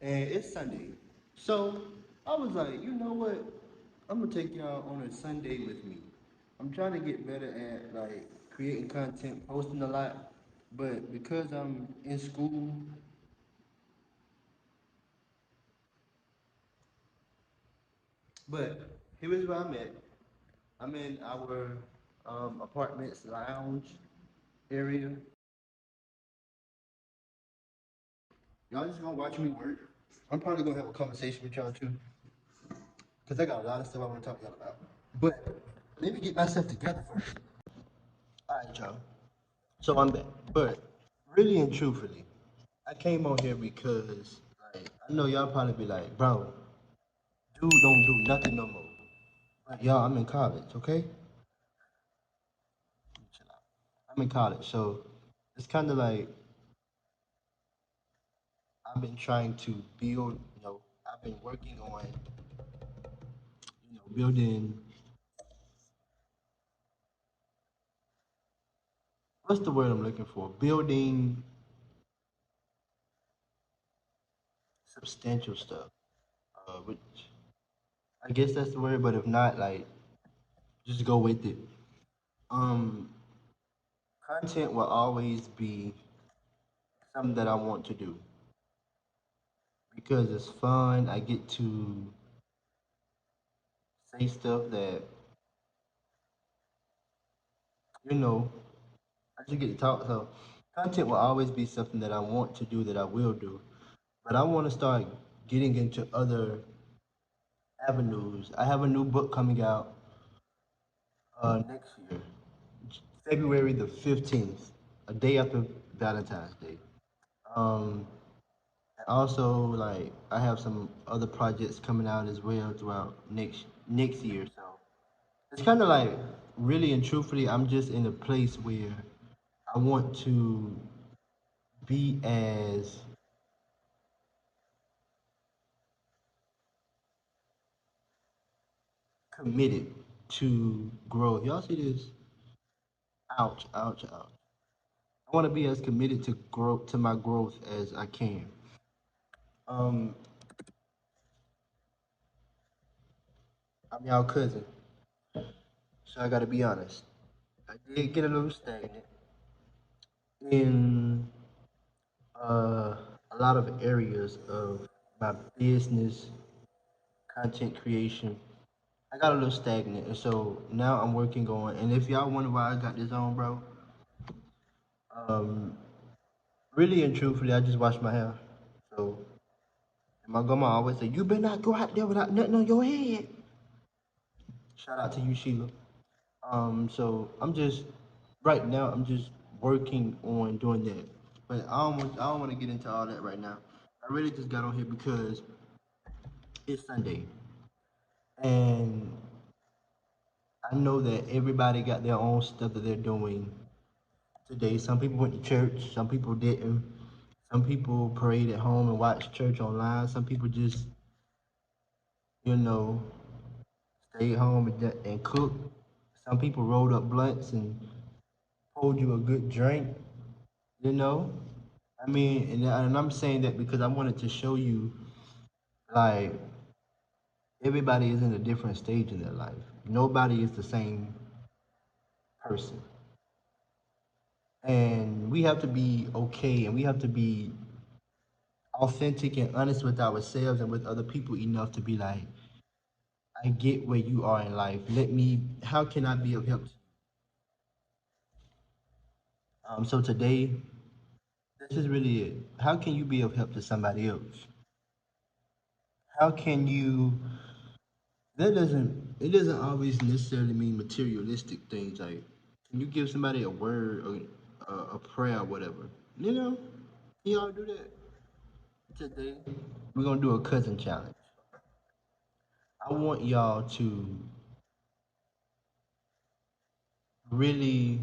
and it's Sunday. So I was like, you know what? I'm gonna take y'all on a Sunday with me. I'm trying to get better at like creating content, posting a lot, but because I'm in school, but here is where I'm at. I'm in our apartments lounge area. Y'all just gonna watch me work. I'm probably gonna have a conversation with y'all too, cause I got a lot of stuff I want to talk to y'all about. But let me get myself together first. All right, y'all. So I'm back. But really and truthfully, I came on here because like I know y'all probably be like, bro, dude don't do nothing no more. But y'all, I'm in college, okay? Chill out. I'm in college, so it's kind of like I've been trying to build. I've been working on, building. What's the word I'm looking for? Building substantial stuff. Which I guess that's the word, but if not, like, just go with it. Um, Content will always be something that I want to do because it's fun. I get to say stuff that, you know, I just get to talk. So, content will always be something that I want to do, that I will do. But I want to start getting into other avenues. I have a new book coming out next year, February the 15th, a day after Valentine's Day. Um, and also, like, I have some other projects coming out as well throughout next year. So it's kind of like, really and truthfully, I'm just in a place where I want to be as committed to growth. Y'all see this? Ouch, ouch, ouch. I want to be as committed to growth, to my growth, as I can. Um, I'm y'all cousin, so I gotta be honest. I did get a little stagnant in uh, a lot of areas of my business, content creation. I got a little stagnant, and so now I'm working on. And if y'all wonder why I got this on, bro, um, really and truthfully, I just wash my hair. So, and my grandma always say, "You better not go out there without nothing on your head." Shout out to you, Sheila. So I'm just right now. I'm just working on doing that, but I don't want to get into all that right now. I really just got on here because it's Sunday, and I know that everybody got their own stuff that they're doing today. Some people went to church, some people didn't. Some people prayed at home and watched church online. Some people just, you know, stayed home and cooked. Some people rolled up blunts and poured you a good drink, you know. I mean, and I'm saying that because I wanted to show you, like, everybody is in a different stage in their life. Nobody is the same person. And we have to be okay and we have to be authentic and honest with ourselves and with other people enough to be like, I get where you are in life. How can I be of help to you? So today, this is really it. How can you be of help to somebody else? How can you, it doesn't always necessarily mean materialistic things. Like, can you give somebody a word or a prayer or whatever? You know, can y'all do that? Today, we're going to do a cousin challenge. I want y'all to really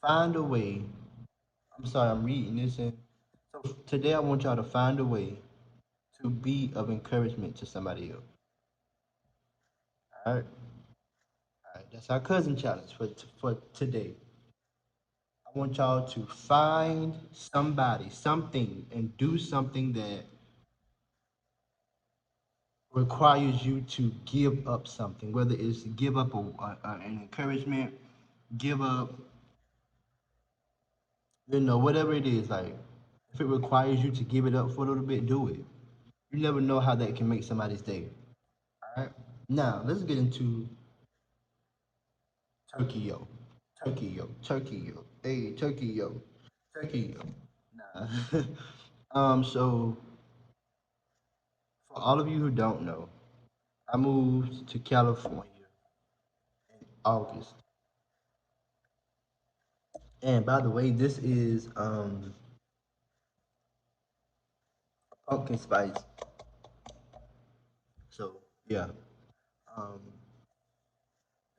find a way. I'm sorry, I'm reading this. And so today, I want y'all to find a way to be of encouragement to somebody else. All right, all right. That's our cousin challenge for today. I want y'all to find somebody, something, and do something that requires you to give up something, whether it's give up an encouragement, give up, whatever it is. Like, if it requires you to give it up for a little bit, do it. You never know how that can make somebody's day. All right. Now let's get into Turkey yo, Turkey yo, Turkey yo, hey Turkey yo, Turkey yo. Nah. So for all of you who don't know, I moved to California in August. And by the way, this is pumpkin spice. So yeah, um,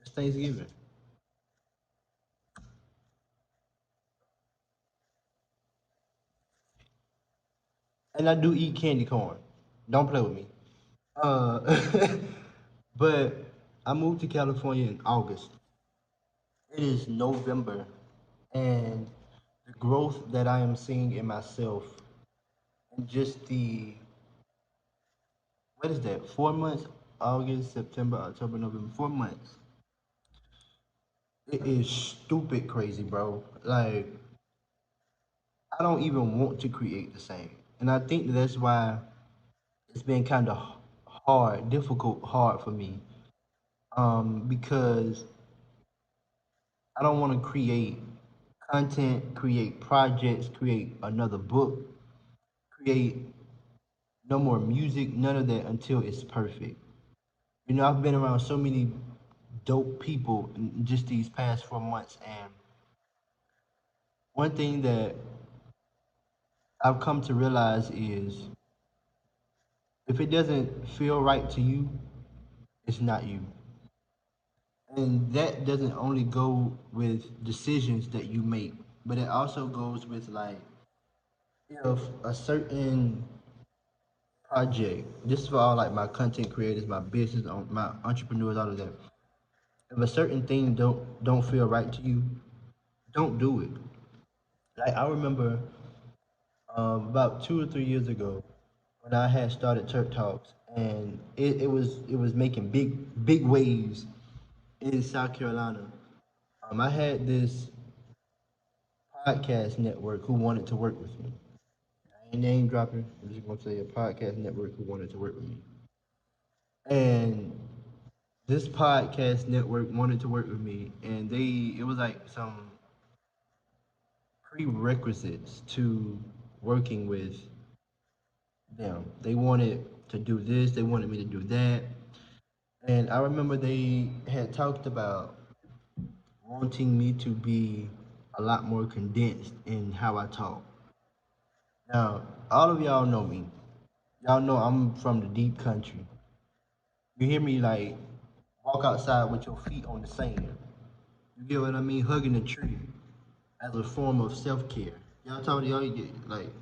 it's Thanksgiving, and I do eat candy corn. Don't play with me. Uh, but I moved to California in August. It is November, and the growth that I am seeing in myself, and just the what is that? 4 months, August, September, October, November. 4 months. It is stupid crazy, bro. Like I don't even want to create the same, and I think that's why it's been kind of hard, difficult, hard for me. Because I don't want to create content, create projects, create another book, create no more music, none of that until it's perfect. I've been around so many dope people in just these past 4 months, and one thing that I've come to realize is if it doesn't feel right to you, it's not you. And that doesn't only go with decisions that you make, but it also goes with like if a certain project, this is for all like my content creators, my business, my entrepreneurs, all of that. If a certain thing don't feel right to you, don't do it. Like I remember about 2 or 3 years ago when I had started Turk Talks, and it was making big waves in South Carolina. I had this podcast network who wanted to work with me. I ain't name dropping. I'm just gonna say a podcast network who wanted to work with me. And this podcast network wanted to work with me, and it was like some prerequisites to working with them. They wanted to do this, they wanted me to do that. And I remember they had talked about wanting me to be a lot more condensed in how I talk. Now, all of y'all know me. Y'all know I'm from the deep country. You hear me like walk outside with your feet on the sand. You get what I mean? Hugging a tree as a form of self care. Y'all talking y'all get like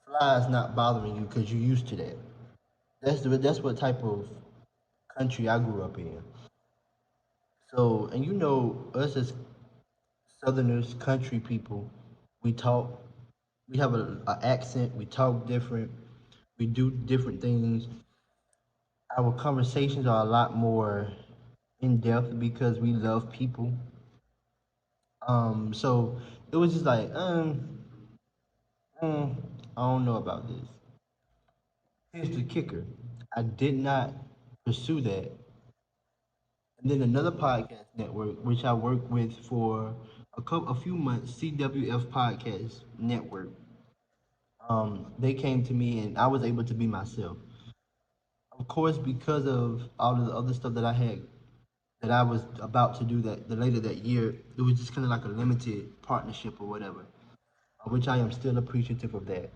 flies not bothering you because you're used to that. That's what type of country I grew up in. So, and us as Southerners, country people, we talk, we have a accent, we talk different, we do different things. Our conversations are a lot more in depth because we love people. So it was just like, I don't know about this. Here's the kicker: I did not pursue that. And then another podcast network, which I worked with for a few months, CWF Podcast Network. They came to me, and I was able to be myself. Of course, because of all of the other stuff that I had that I was about to do that the later that year, it was just kind of like a limited partnership or whatever, which I am still appreciative of that.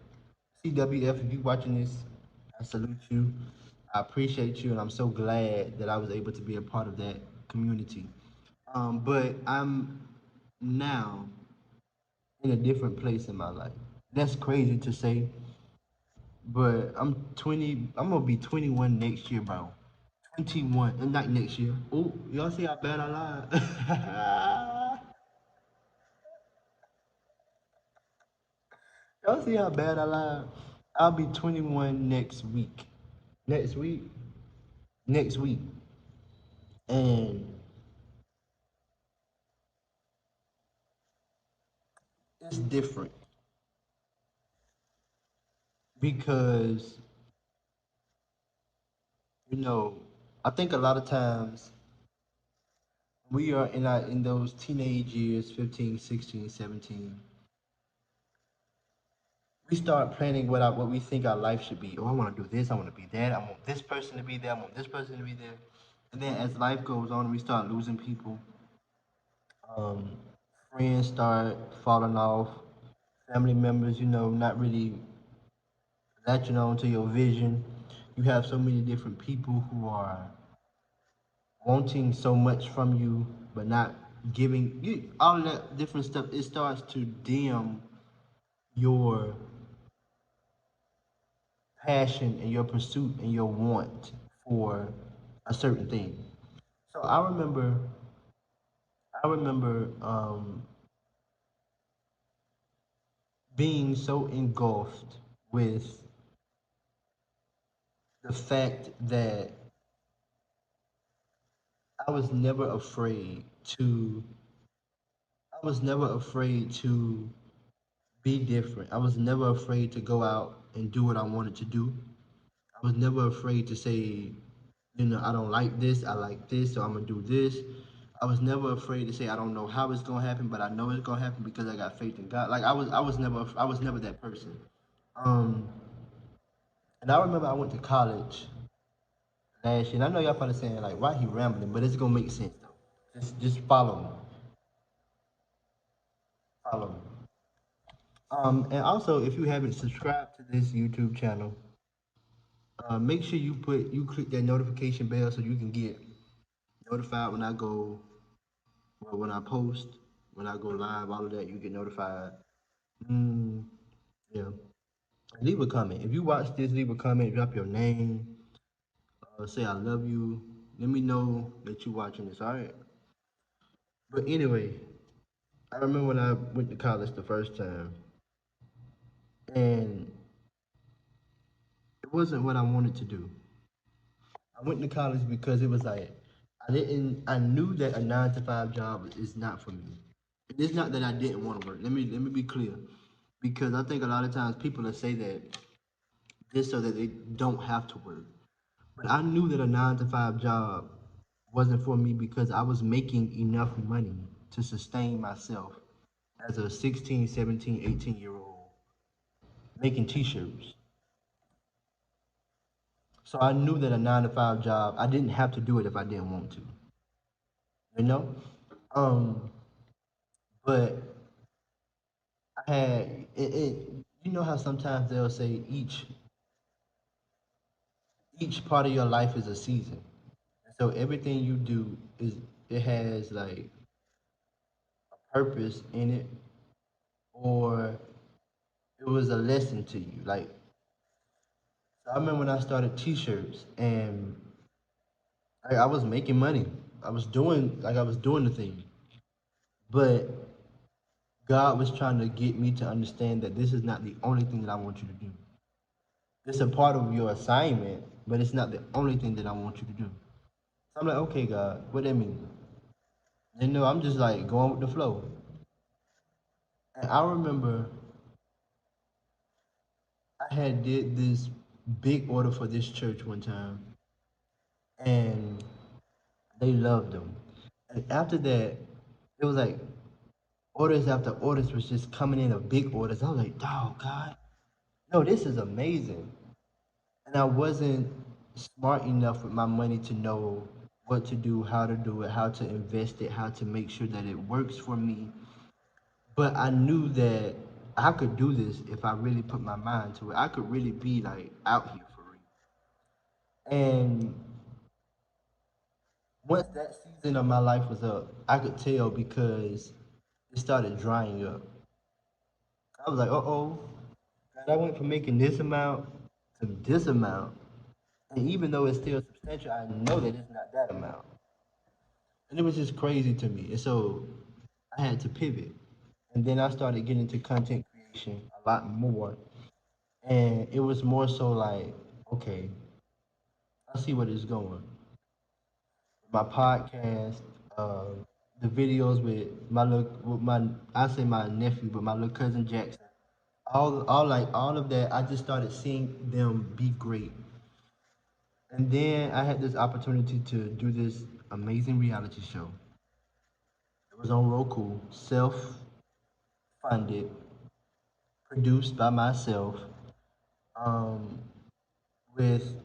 CWF, if you watching this, I salute you. I appreciate you, and I'm so glad that I was able to be a part of that community. But I'm now in a different place in my life. That's crazy to say, but I'm 20. I'm gonna be 21 next year, bro. 21, and not next year. Oh, y'all see how bad I lied? Y'all see how bad I lied? I'll be 21 next week. Next week? Next week. And it's different because, you know, I think a lot of times we are in those teenage years, 15, 16, 17. We start planning what we think our life should be. Oh, I want to do this. I want to be that. I want this person to be there. I want this person to be there. And then as life goes on, we start losing people. Um, Friends start falling off. Family members, not really latching on to your vision. You have so many different people who are wanting so much from you, but not giving you all that different stuff. It starts to dim your passion and your pursuit and your want for a certain thing. So I remember being so engulfed with the fact that I was never afraid to I was never afraid to be different. I was never afraid to go out and do what I wanted to do. I was never afraid to say, I don't like this, I like this, so I'm gonna do this. I was never afraid to say I don't know how it's gonna happen, but I know it's gonna happen because I got faith in God. Like I was never that person. Um, and I remember I went to college last year. And I know y'all probably saying like, why he rambling, but it's gonna make sense though. Just follow me, follow me. And also, if you haven't subscribed to this YouTube channel, make sure you click that notification bell so you can get notified when I go, well, when I post, when I go live, all of that, you get notified. Mm, yeah. Leave a comment. If you watch this, leave a comment, drop your name, say I love you. Let me know that you watching this, all right? But anyway, I remember when I went to college the first time, and it wasn't what I wanted to do. I went to college because it was like I knew that a 9 to 5 job is not for me. And it's not that I didn't want to work. Let me be clear. Because I think a lot of times people will say that just so that they don't have to work. But I knew that a 9 to 5 job wasn't for me because I was making enough money to sustain myself as a 16, 17, 18-year old making t-shirts. So I knew that a 9 to 5 job, I didn't have to do it if I didn't want to. You know? Um, but I had you know how sometimes they'll say each part of your life is a season. So everything you do it has like purpose in it, or it was a lesson to you. Like, so I remember when I started t-shirts and I was making money. I was doing the thing. But God was trying to get me to understand that this is not the only thing that I want you to do. It's a part of your assignment, but it's not the only thing that I want you to do. So I'm like, okay, God, what that mean? And I'm just like going with the flow. And I remember I had did this big order for this church one time, and they loved them. And after that, it was like orders after orders was just coming in of big orders. I was like, dog, God, no, this is amazing. And I wasn't smart enough with my money to know what to do it, how to invest it, how to make sure that it works for me. But I knew that I could do this if I really put my mind to it. I could really be like out here for real. And once that season of my life was up, I could tell because it started drying up. I was like, uh-oh, God, I went from making this amount to this amount. And even though it's still substantial, I know that it's not that amount. And it was just crazy to me. And so I had to pivot. And then I started getting into content creation. a lot more. And it was more so like, okay, I see where this is going. My podcast, the videos with with my, I say my nephew, but my little cousin Jackson. All of that, I just started seeing them be great. And then I had this opportunity to do this amazing reality show. It was on Roku, self-funded, produced by myself, um, with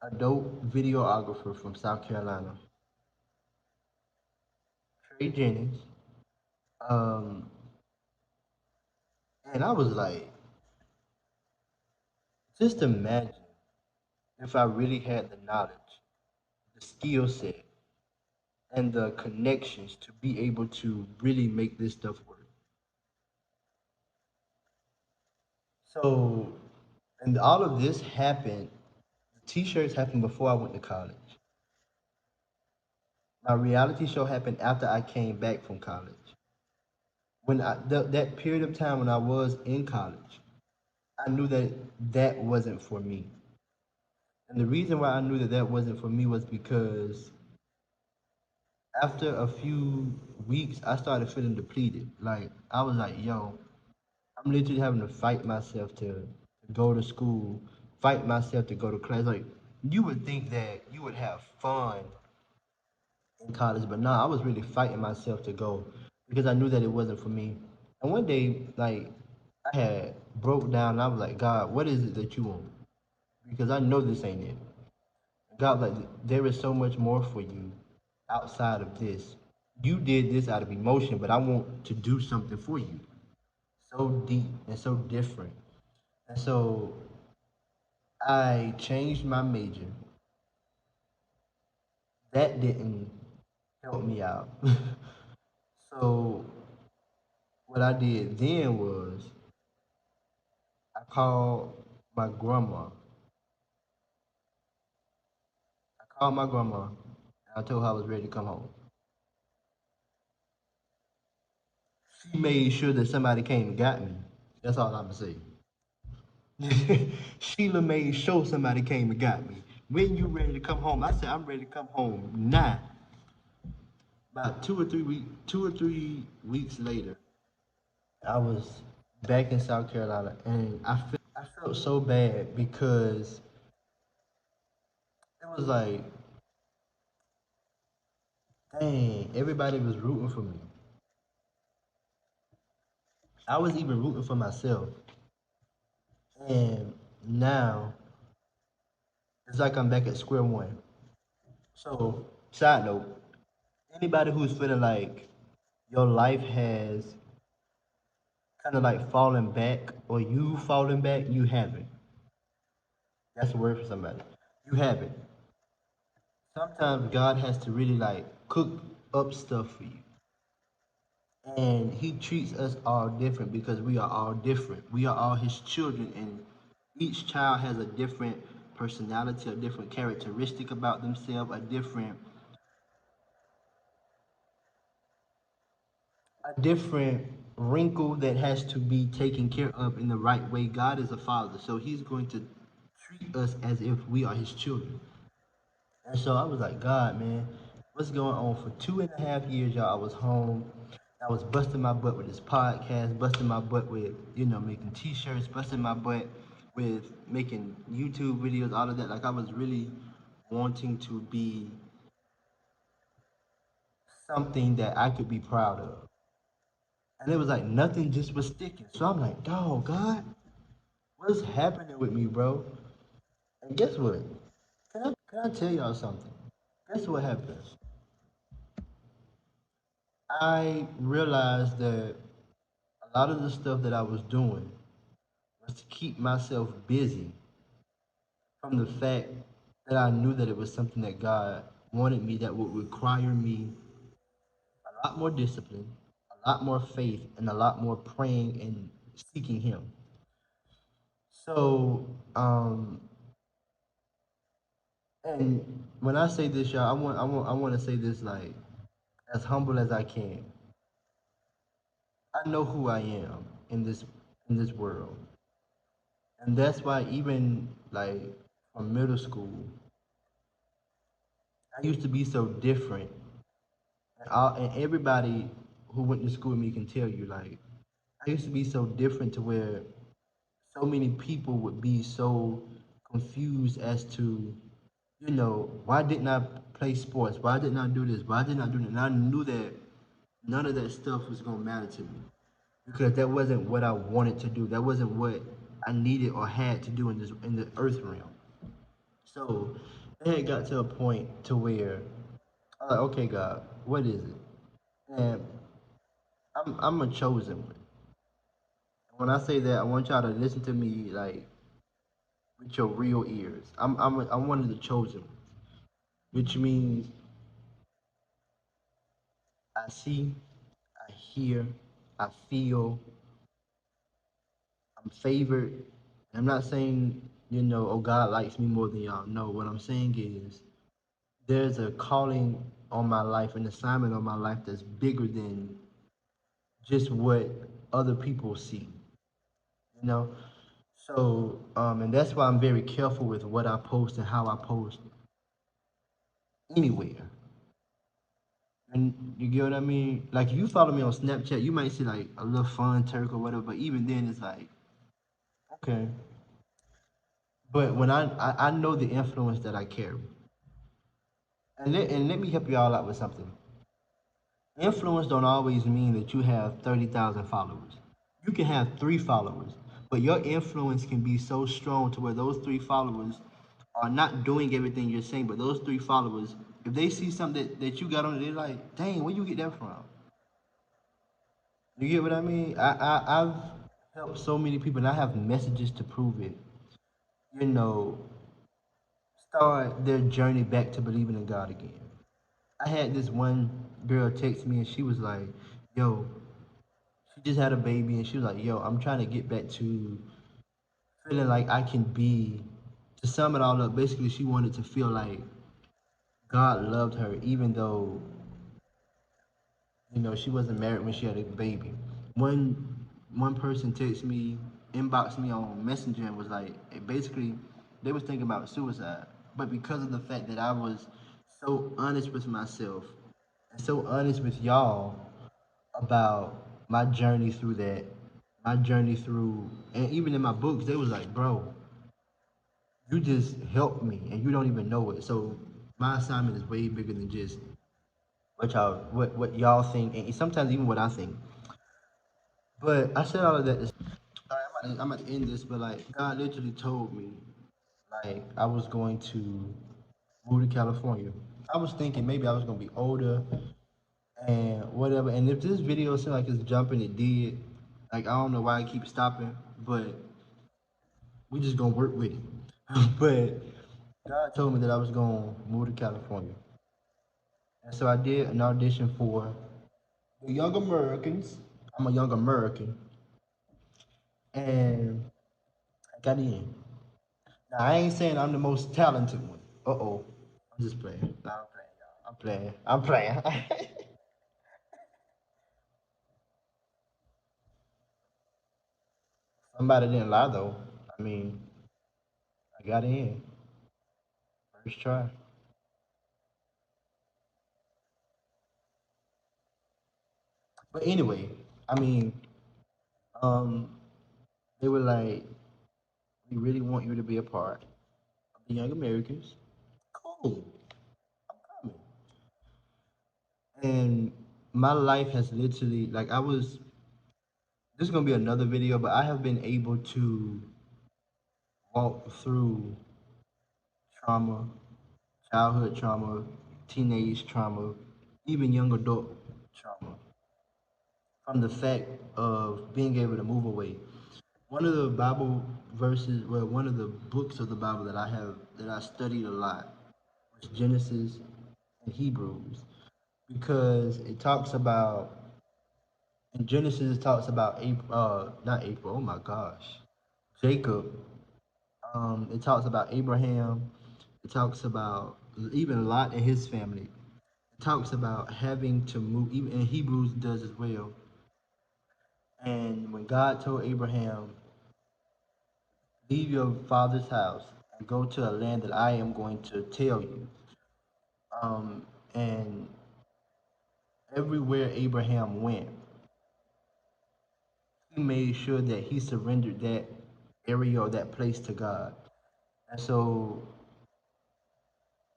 a dope videographer from South Carolina, Trey Jennings. Um, and I was like, just imagine if I really had the knowledge, the skill set, and the connections to be able to really make this stuff work. So, and all of this happened, the t-shirts happened before I went to college. My reality show happened after I came back from college. That period of time when I was in college, I knew that that wasn't for me. And the reason why I knew that that wasn't for me was because after a few weeks, I started feeling depleted. Like, I was like, yo, I'm literally having to fight myself to go to school, fight myself to go to class. Like, you would think that you would have fun in college, but nah, I was really fighting myself to go because I knew that it wasn't for me. And one day, like, I had broke down and I was like, God, what is it that you want? Because I know this ain't it. God, like, there is so much more for you outside of this. You did this out of emotion, but I want to do something for you. So deep and so different. And so I changed my major. That didn't help me out. So what I did then was I called my grandma. I called my grandma and I told her I was ready to come home. She made sure that somebody came and got me. That's all I'm gonna say. Sheila made sure somebody came and got me. When you ready to come home? I said I'm ready to come home now. About 2 or 3 weeks later, I was back in South Carolina, and I felt so bad because it was like, dang, everybody was rooting for me. I was even rooting for myself, and now it's like I'm back at square one. So, side note, anybody who's feeling like your life has kind of like fallen back or you falling back, you haven't. That's a word for somebody. You haven't. Sometimes God has to really like cook up stuff for you. And he treats us all different because we are all different. We are all his children, and each child has a different personality, a different characteristic about themselves, a different wrinkle that has to be taken care of in the right way. God is a father, so he's going to treat us as if we are his children. And so I was like, God, man, what's going on? For 2.5 years, y'all, I was home. I was busting my butt with this podcast, busting my butt with, making t-shirts, busting my butt with making YouTube videos, all of that. Like, I was really wanting to be something that I could be proud of. And it was like nothing just was sticking. So I'm like, dog, God, what's happening with me, bro? And guess what? Can I tell y'all something? Guess what happened? I realized that a lot of the stuff that I was doing was to keep myself busy from the fact that I knew that it was something that God wanted me that would require me a lot more discipline, a lot more faith, and a lot more praying and seeking Him. So, and when I say this, y'all, I want to say this as humble as I can. I know who I am. in this world. And that's why even like from middle school, I used to be so different. And everybody who went to school with me can tell you, like, I used to be so different to where so many people would be so confused as to, why didn't I play sports? Why didn't I do this? Why didn't I do that? And I knew that none of that stuff was gonna matter to me because that wasn't what I wanted to do. That wasn't what I needed or had to do in the earth realm. So it had got to a point to where I'm like, okay, God, what is it? And I'm a chosen one. When I say that, I want y'all to listen to me like with your real ears. I'm one of the chosen ones, which means I see, I hear, I feel, I'm favored. I'm not saying, oh, God likes me more than y'all. No, what I'm saying is there's a calling on my life, an assignment on my life that's bigger than just what other people see, you know? So, and that's why I'm very careful with what I post and how I post anywhere. And you get what I mean? Like, if you follow me on Snapchat, you might see like a little fun Turk or whatever, but even then, it's like, okay. But when I know the influence that I carry. And let me help you all out with something. Influence don't always mean that you have 30,000 followers. You can have 3 followers, but your influence can be so strong to where those 3 followers are not doing everything you're saying, but those 3 followers, if they see something that you got on it, they're like, dang, where you get that from? You get what I mean? I've helped so many people, and I have messages to prove it. You know, start their journey back to believing in God again. I had this one girl text me, and she was like, "Yo, she just had a baby, and she was like, yo, I'm trying to get back to feeling like I can be." To sum it all up, basically, she wanted to feel like God loved her, even though she wasn't married when she had a baby. One person texted me, inboxed me on Messenger, and was like, basically, they was thinking about suicide, but because of the fact that I was so honest with myself and so honest with y'all about my journey through that, my journey through, and even in my books, they was like, bro, you just helped me, and you don't even know it. So my assignment is way bigger than just what y'all think, and sometimes even what I think. But I said all of that. All right, I'm about to end this, but like God literally told me, like I was going to move to California. I was thinking maybe I was gonna be older and whatever. And if this video seems like it's jumping, it did. Like I don't know why I keep stopping, but we just gonna work with it. But God told me that I was gonna move to California, and so I did an audition for the Young Americans. I'm a Young American, and I got in. Now I ain't saying I'm the most talented one. Uh-oh. I'm just playing. Nah, I'm playing, y'all. I'm playing. I'm playing. Somebody didn't lie though. I mean, I got in. First try. But anyway, I mean, um, they were like, we really want you to be a part of the Young Americans. Cool. I'm coming. And my life has literally, like, this is gonna be another video, but I have been able to walk through trauma, childhood trauma, teenage trauma, even young adult trauma, from the fact of being able to move away. One of the Bible verses, well, one of the books of the Bible that I studied a lot was Genesis and Hebrews, because it talks about in Genesis it talks about not April, oh my gosh, Jacob. It talks about Abraham. It talks about even Lot and his family. It talks about having to move, even in Hebrews does as well. And when God told Abraham, leave your father's house and go to a land that I am going to tell you. And everywhere Abraham went, he made sure that he surrendered that area or that place to God. And so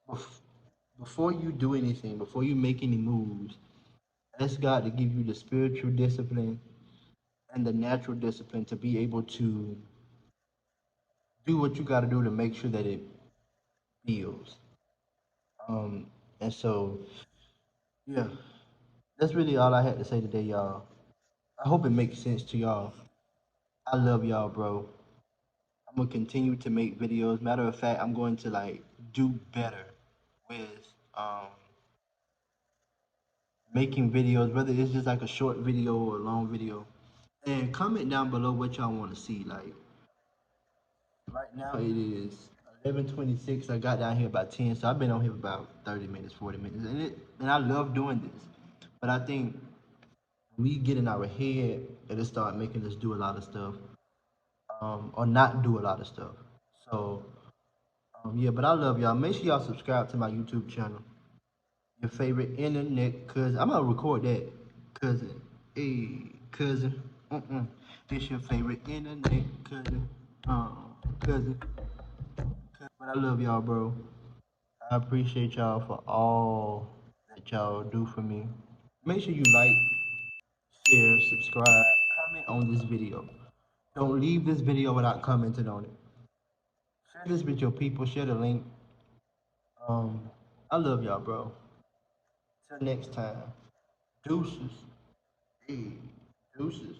bef- before you do anything, before you make any moves, ask God to give you the spiritual discipline and the natural discipline to be able to do what you got to do to make sure that it builds. Um, and so, yeah, that's really all I had to say today, y'all. I hope it makes sense to y'all. I love y'all, bro. I'm gonna continue to make videos. Matter of fact, I'm going to like do better with um making videos, whether it's just like a short video or a long video. And comment down below what y'all want to see. Like right now it is 11:26. I got down here about 10, so I've been on here about 30 minutes, 40 minutes, and I love doing this. But I think we get in our head, it'll start making us do a lot of stuff, or not do a lot of stuff. So yeah, but I love y'all. Make sure y'all subscribe to my YouTube channel. Your favorite internet cousin. I'm gonna record that. Cousin. Hey, cousin. This your favorite internet cousin. Cousin. But I love y'all, bro. I appreciate y'all for all that y'all do for me. Make sure you like, share, subscribe, comment on this video. Don't leave this video without commenting on it. Share this with your people. Share the link. Um, I love y'all, bro. Till next time. Deuces. Hey, deuces.